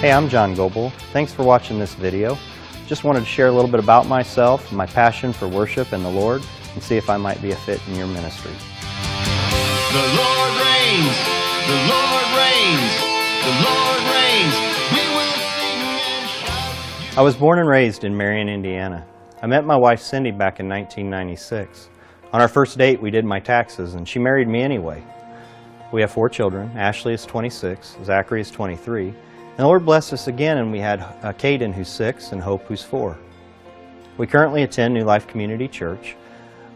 Hey, I'm John Goble. Thanks for watching this video. Just wanted to share a little bit about myself, my passion for worship and the Lord, and see if I might be a fit in your ministry. The Lord reigns, the Lord reigns, the Lord reigns. We will sing and shout. I was born and raised in Marion, Indiana. I met my wife Cindy back in 1996. On our first date, we did my taxes, and she married me anyway. We have 4 children. Ashley is 26, Zachary is 23. And the Lord blessed us again, and we had Caden, who's 6, and Hope, who's 4. We currently attend New Life Community Church,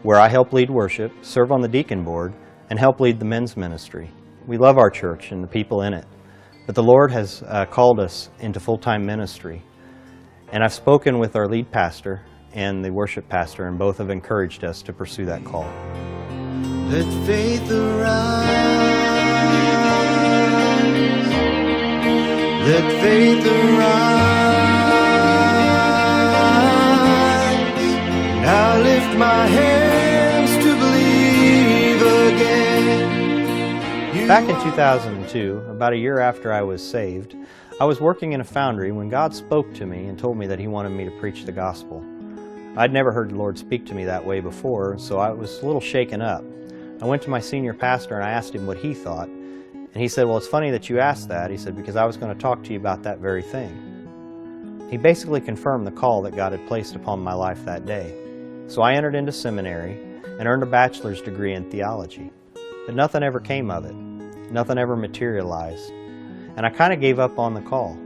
where I help lead worship, serve on the deacon board, and help lead the men's ministry. We love our church and the people in it, but the Lord has called us into full-time ministry. And I've spoken with our lead pastor and the worship pastor, and both have encouraged us to pursue that call. Let faith arise. Let faith arise. Now lift my hands to believe again. Back in 2002, about a year after I was saved, I was working in a foundry when God spoke to me and told me that He wanted me to preach the gospel. I'd never heard the Lord speak to me that way before, so I was a little shaken up. I went to my senior pastor and I asked him what he thought. And he said, well, it's funny that you asked that. He said, because I was going to talk to you about that very thing. He basically confirmed the call that God had placed upon my life that day. So I entered into seminary and earned a bachelor's degree in theology. But nothing ever came of it. Nothing ever materialized. And I kind of gave up on the call.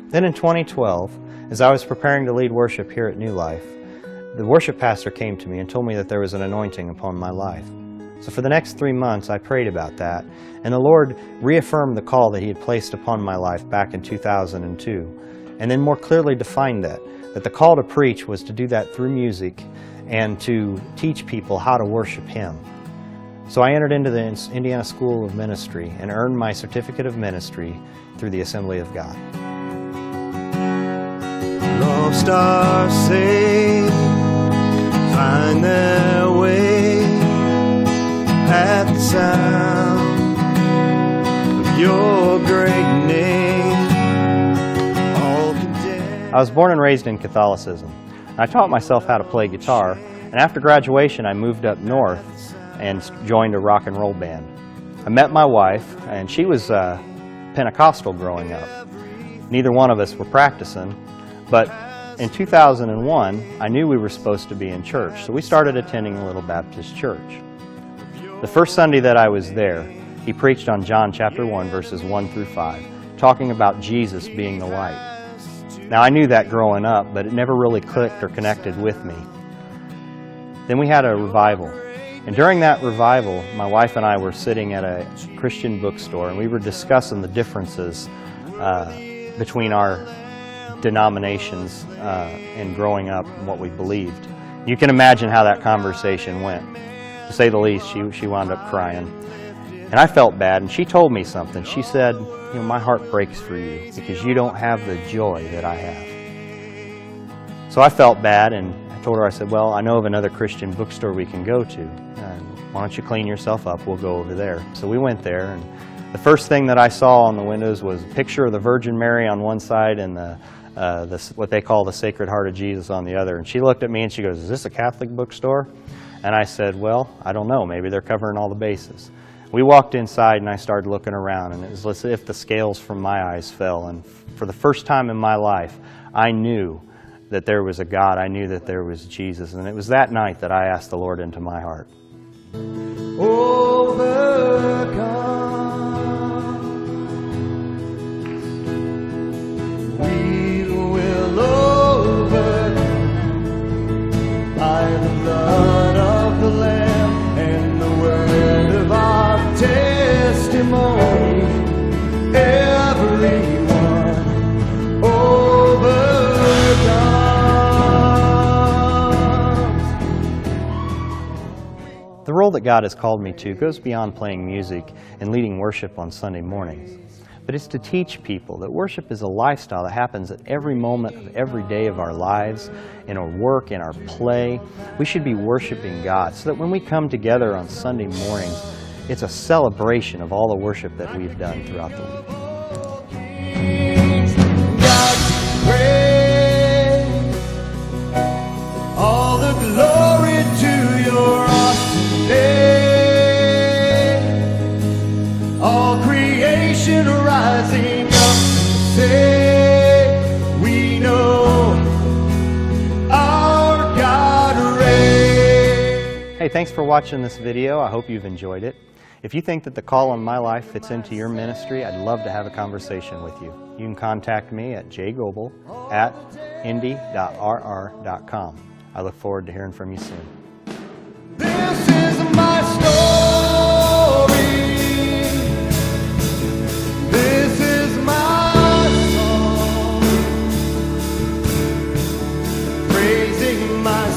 Then in 2012, as I was preparing to lead worship here at New Life, the worship pastor came to me and told me that there was an anointing upon my life. So for the next 3 months, I prayed about that, and the Lord reaffirmed the call that He had placed upon my life back in 2002, and then more clearly defined that the call to preach was to do that through music and to teach people how to worship Him. So I entered into the Indiana School of Ministry and earned my certificate of ministry through the Assembly of God. Lost are saved, find their way at the sound of your great name. All condemned. I was born and raised in Catholicism. I taught myself how to play guitar, and after graduation I moved up north and joined a rock and roll band. I met my wife, and she was Pentecostal growing up. Neither one of us were practicing, but in 2001 I knew we were supposed to be in church, so we started attending a little Baptist church. The first Sunday that I was there, he preached on John chapter 1, verses 1 through 5, talking about Jesus being the light. Now I knew that growing up, but it never really clicked or connected with me. Then we had a revival. And during that revival, my wife and I were sitting at a Christian bookstore, and we were discussing the differences between our denominations and growing up and what we believed. You can imagine how that conversation went. To say the least, she wound up crying. And I felt bad, and she told me something. She said, you know, my heart breaks for you because you don't have the joy that I have. So I felt bad, and I told her, I said, well, I know of another Christian bookstore we can go to. And why don't you clean yourself up? We'll go over there. So we went there, and the first thing that I saw on the windows was a picture of the Virgin Mary on one side and what they call the Sacred Heart of Jesus on the other. And she looked at me and she goes, is this a Catholic bookstore? And I said, well, I don't know. Maybe they're covering all the bases. We walked inside and I started looking around, and it was as if the scales from my eyes fell. And for the first time in my life, I knew that there was a God. I knew that there was Jesus. And it was that night that I asked the Lord into my heart. Overcome. We will overcome by the blood of the Lamb and the word of our testimony. Everyone overcomes. The role that God has called me to goes beyond playing music and leading worship on Sunday mornings. But it's to teach people that worship is a lifestyle that happens at every moment of every day of our lives, in our work, in our play. We should be worshiping God so that when we come together on Sunday mornings, it's a celebration of all the worship that we've done throughout the week. Hey, thanks for watching this video. I hope you've enjoyed it. If you think that the call on my life fits into your ministry, I'd love to have a conversation with you. You can contact me at jgoble@indy.rr.com. I look forward to hearing from you soon. This is my story. This is my song. Praising my